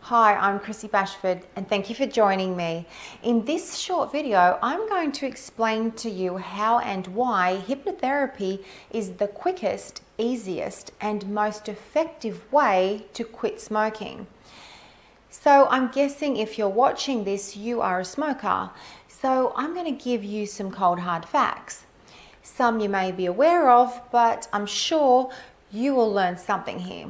Hi, I'm Chrissy Bashford and thank you for joining me. In this short video, I'm going to explain to you how and why hypnotherapy is the quickest, easiest and most effective way to quit smoking. So I'm guessing if you're watching this, you are a smoker. So I'm going to give you some cold hard facts. Some you may be aware of, but I'm sure you will learn something here.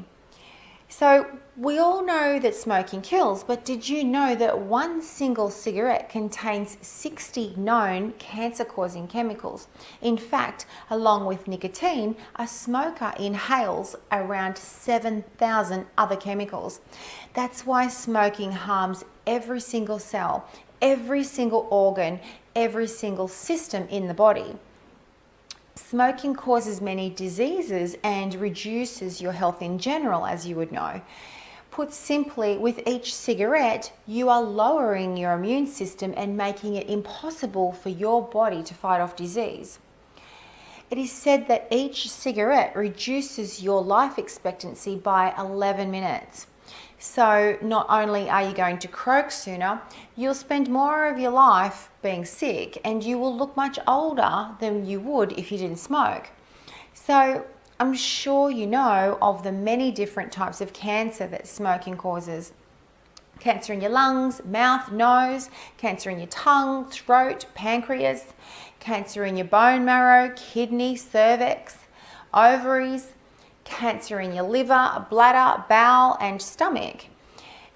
So we all know that smoking kills, but did you know that one single cigarette contains 60 known cancer-causing chemicals? In fact, along with nicotine, a smoker inhales around 7,000 other chemicals. That's why smoking harms every single cell, every single organ, every single system in the body. Smoking causes many diseases and reduces your health in general, as you would know. Put simply, with each cigarette, you are lowering your immune system and making it impossible for your body to fight off disease. It is said that each cigarette reduces your life expectancy by 11 minutes. So not only are you going to croak sooner, you'll spend more of your life being sick and you will look much older than you would if you didn't smoke. So I'm sure you know of the many different types of cancer that smoking causes. Cancer in your lungs, mouth, nose, cancer in your tongue, throat, pancreas, cancer in your bone marrow, kidney, cervix, ovaries, cancer in your liver, bladder, bowel and stomach.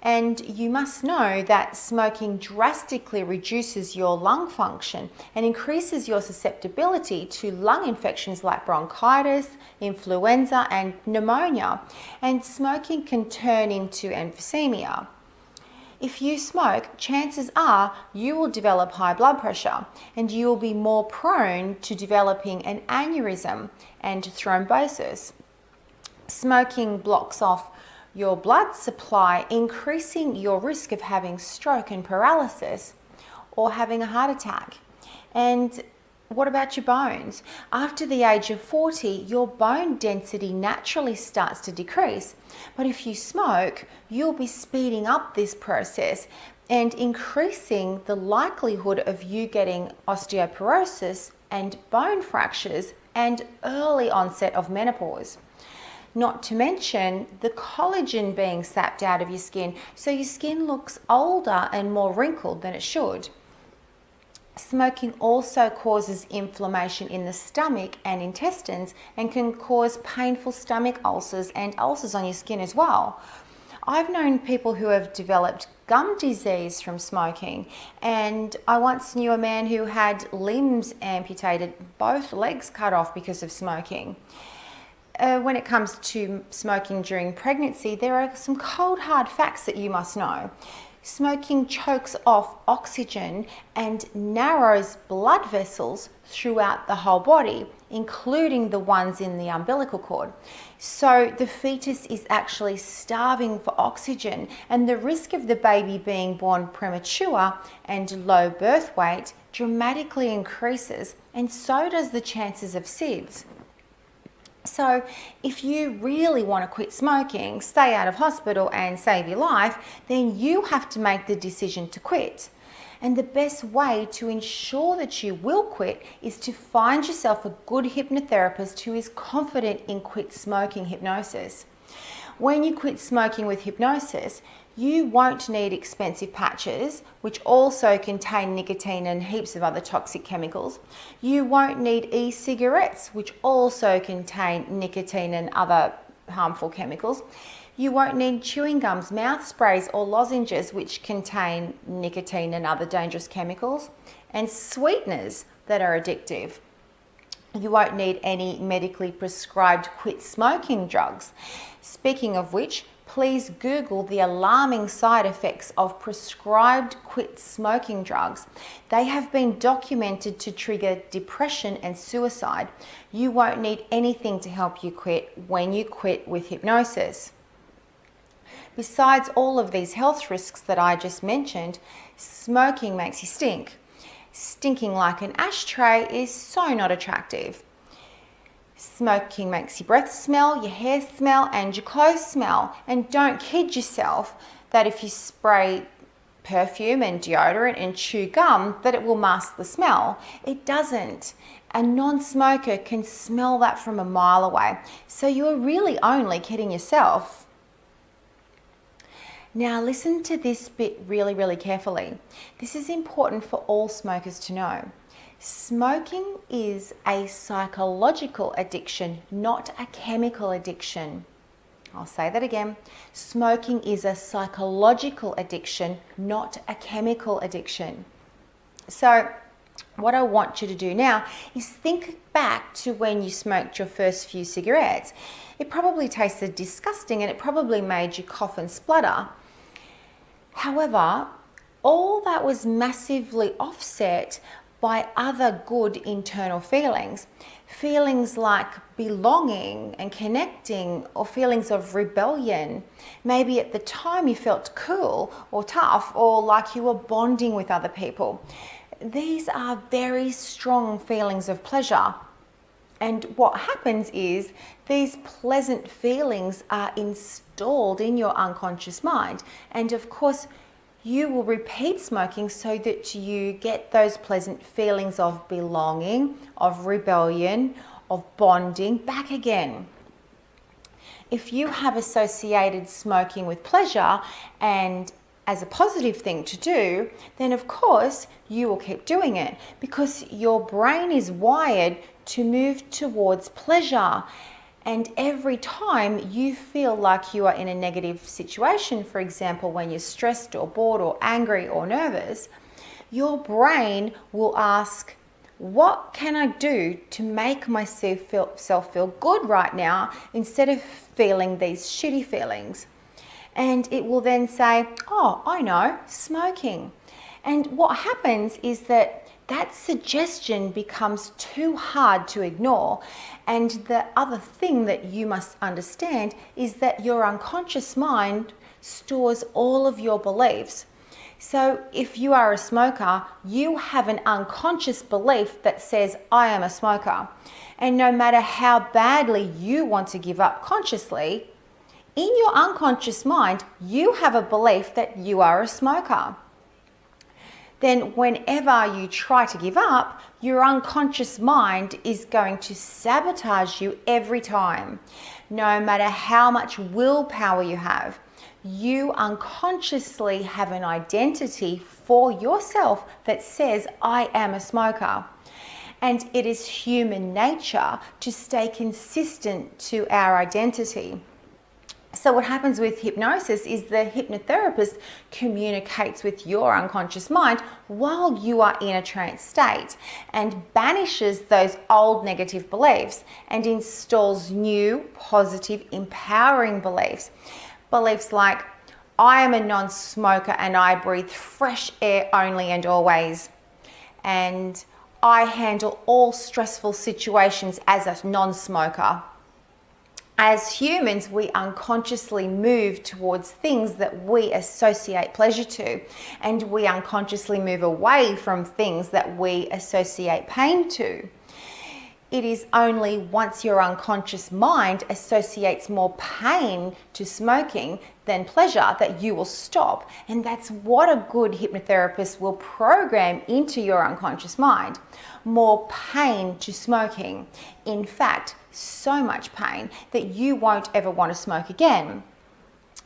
And you must know that smoking drastically reduces your lung function and increases your susceptibility to lung infections like bronchitis, influenza and pneumonia. And smoking can turn into emphysema. If you smoke, chances are you will develop high blood pressure and you will be more prone to developing an aneurysm and thrombosis. Smoking blocks off your blood supply, increasing your risk of having stroke and paralysis or having a heart attack. And what about your bones? After the age of 40, your bone density naturally starts to decrease. But if you smoke, you'll be speeding up this process and increasing the likelihood of you getting osteoporosis and bone fractures and early onset of menopause. Not to mention the collagen being sapped out of your skin, so your skin looks older and more wrinkled than it should. Smoking also causes inflammation in the stomach and intestines and can cause painful stomach ulcers and ulcers on your skin as well. I've known people who have developed gum disease from smoking, and I once knew a man who had limbs amputated, both legs cut off because of smoking. When it comes to smoking during pregnancy, there are some cold hard facts that you must know. Smoking chokes off oxygen and narrows blood vessels throughout the whole body, including the ones in the umbilical cord. So the fetus is actually starving for oxygen, and the risk of the baby being born premature and low birth weight dramatically increases, and so does the chances of SIDS. So if you really want to quit smoking, stay out of hospital and save your life, then you have to make the decision to quit. And the best way to ensure that you will quit is to find yourself a good hypnotherapist who is confident in quit smoking hypnosis. When you quit smoking with hypnosis, you won't need expensive patches, which also contain nicotine and heaps of other toxic chemicals. You won't need e-cigarettes, which also contain nicotine and other harmful chemicals. You won't need chewing gums, mouth sprays or lozenges, which contain nicotine and other dangerous chemicals, and sweeteners that are addictive. You won't need any medically prescribed quit smoking drugs. Speaking of which, please Google the alarming side effects of prescribed quit smoking drugs. They have been documented to trigger depression and suicide. You won't need anything to help you quit when you quit with hypnosis. Besides all of these health risks that I just mentioned, smoking makes you stink. Stinking like an ashtray is so not attractive. Smoking makes your breath smell, your hair smell, and your clothes smell. And don't kid yourself, that if you spray perfume and deodorant and chew gum, that it will mask the smell. It doesn't. A non-smoker can smell that from a mile away. So you're really only kidding yourself. Now listen to this bit really, really carefully. This is important for all smokers to know. Smoking is a psychological addiction, not a chemical addiction. I'll say that again. Smoking is a psychological addiction, not a chemical addiction. So what I want you to do now is think back to when you smoked your first few cigarettes. It probably tasted disgusting and it probably made you cough and splutter. However, all that was massively offset by other good internal feelings. Feelings like belonging and connecting, or feelings of rebellion. Maybe at the time you felt cool or tough, or like you were bonding with other people. These are very strong feelings of pleasure. And what happens is these pleasant feelings are installed in your unconscious mind. And of course, you will repeat smoking so that you get those pleasant feelings of belonging, of rebellion, of bonding back again. If you have associated smoking with pleasure and as a positive thing to do, then of course you will keep doing it because your brain is wired to move towards pleasure. And every time you feel like you are in a negative situation, for example, when you're stressed or bored or angry or nervous, your brain will ask, what can I do to make myself feel good right now instead of feeling these shitty feelings? And it will then say, oh, I know, smoking. And what happens is that suggestion becomes too hard to ignore. And the other thing that you must understand is that your unconscious mind stores all of your beliefs. So if you are a smoker, you have an unconscious belief that says, I am a smoker. And no matter how badly you want to give up consciously, in your unconscious mind, you have a belief that you are a smoker. Then whenever you try to give up, your unconscious mind is going to sabotage you every time. No matter how much willpower you have, you unconsciously have an identity for yourself that says, I am a smoker. And it is human nature to stay consistent to our identity. So what happens with hypnosis is the hypnotherapist communicates with your unconscious mind while you are in a trance state and banishes those old negative beliefs and installs new, positive, empowering beliefs. Beliefs like, I am a non-smoker and I breathe fresh air only and always. And I handle all stressful situations as a non-smoker. As humans, we unconsciously move towards things that we associate pleasure to, and we unconsciously move away from things that we associate pain to. It is only once your unconscious mind associates more pain to smoking than pleasure that you will stop. And that's what a good hypnotherapist will program into your unconscious mind. More pain to smoking. In fact, so much pain that you won't ever want to smoke again.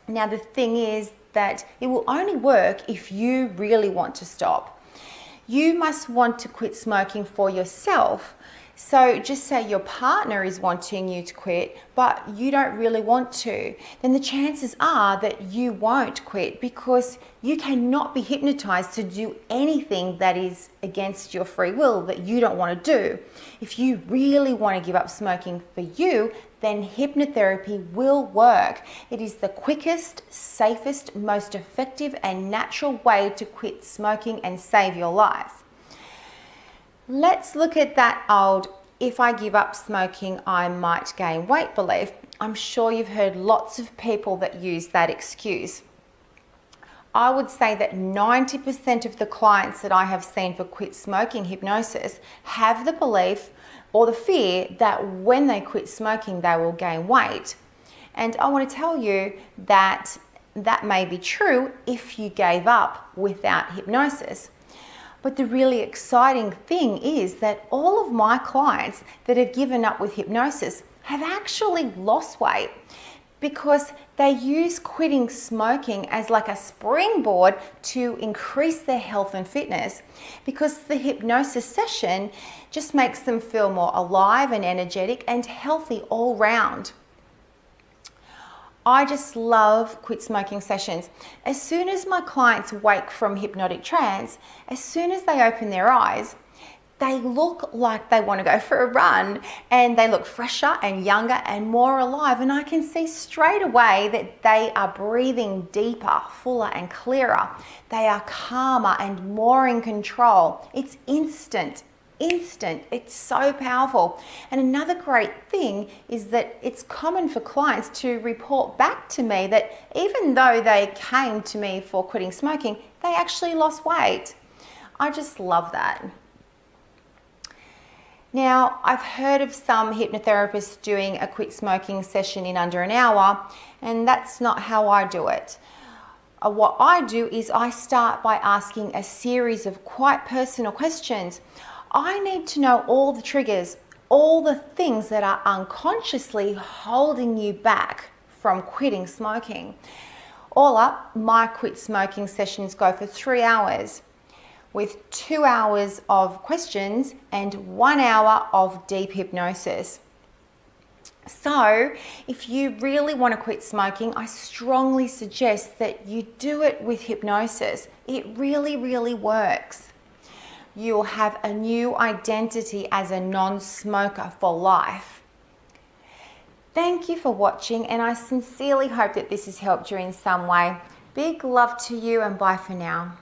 Now, the thing is that it will only work if you really want to stop. You must want to quit smoking for yourself. So just say your partner is wanting you to quit, but you don't really want to, then the chances are that you won't quit because you cannot be hypnotized to do anything that is against your free will that you don't want to do. If you really want to give up smoking for you, then hypnotherapy will work. It is the quickest, safest, most effective and natural way to quit smoking and save your life. Let's look at that old, if I give up smoking, I might gain weight belief. I'm sure you've heard lots of people that use that excuse. I would say that 90% of the clients that I have seen for quit smoking hypnosis have the belief or the fear that when they quit smoking, they will gain weight. And I want to tell you that that may be true if you gave up without hypnosis. But the really exciting thing is that all of my clients that have given up with hypnosis have actually lost weight, because they use quitting smoking as like a springboard to increase their health and fitness, because the hypnosis session just makes them feel more alive and energetic and healthy all round. I just love quit smoking sessions. As soon as my clients wake from hypnotic trance, as soon as they open their eyes, they look like they want to go for a run, and they look fresher and younger and more alive. And I can see straight away that they are breathing deeper, fuller and clearer. They are calmer and more in control. It's instant. It's so powerful. And another great thing is that it's common for clients to report back to me that even though they came to me for quitting smoking, they actually lost weight. I just love that. Now, I've heard of some hypnotherapists doing a quit smoking session in under an hour, and that's not how I do it. What I do is I start by asking a series of quite personal questions. I need to know all the triggers, all the things that are unconsciously holding you back from quitting smoking. All up, my quit smoking sessions go for 3 hours, with 2 hours of questions and 1 hour of deep hypnosis. So if you really want to quit smoking, I strongly suggest that you do it with hypnosis. It really, really works. You'll have a new identity as a non-smoker for life. Thank you for watching, and I sincerely hope that this has helped you in some way. Big love to you, and bye for now.